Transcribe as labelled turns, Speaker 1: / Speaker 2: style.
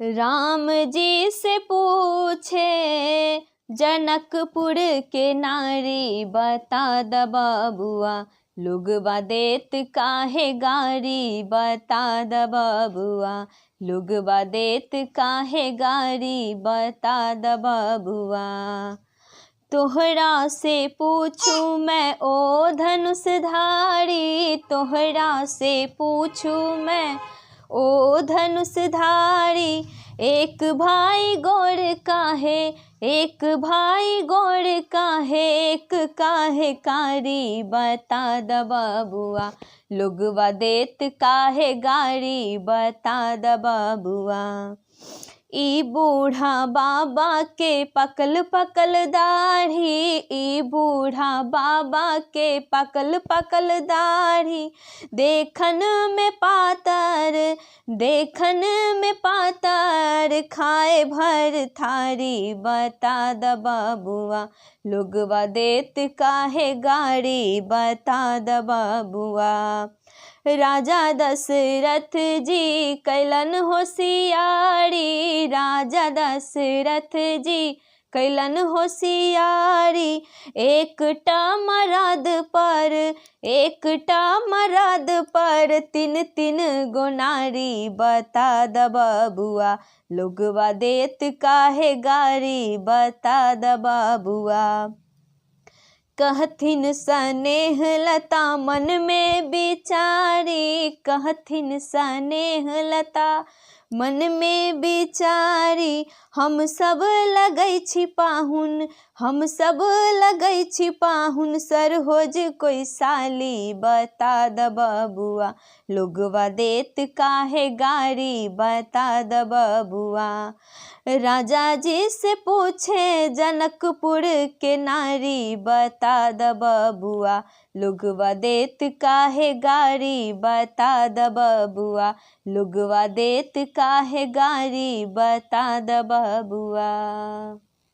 Speaker 1: राम जी से पूछे जनकपुर के नारी, बता द बबुआ लुगवा देत काहे गारी, बता द बबुआ लुगवा देत काहे गारी, बता द बबुआ। तोहरा से पूछूं मैं ओ धनुषधारी, तोहरा से पूछूं मैं ओ धनुषधारी, एक भाई गोर काहे, एक भाई गोर काहे, एक काहे कारी, बता द बबुआ लुगवा देत काहे गारी, बता द बबुआ। ई बूढ़ा बाबा के पकल पकल दाढ़ी, ई बूढ़ा बाबा के पकल पकल दाढ़ी, देखन में पातर, देखन में पातर, खाए भर थारी, बता द बबुआ लुगवा देत काहे गारी, बता द बबुआ। राजा दशरथ जी कैलन होशियारी, राजा दशरथ जी कैलन होशियारी, एकटा मराद पर, एकटा मराद पर तीन तीन गो नारी, बता द बबुआ लुगवा देत काहे गारी, बता द बबुआ। कहथिन स्नेह लता मन में बिचारी, कहथिन स्नेह लता मन में बिचारी, हम सब लगै छी पाहुन, हम सब लगै छी पाहुन, सरहोज कोई साली, बता द बबुआ लुगवा देत काहे गारी, बता द बबुआ। राजा जी से पूछे जनकपुर के नारी, बता द बबुआ लुगवा देत काहे गारी, बता द बबुआ लुगवा देत काहे गारी, बता द बबुआ।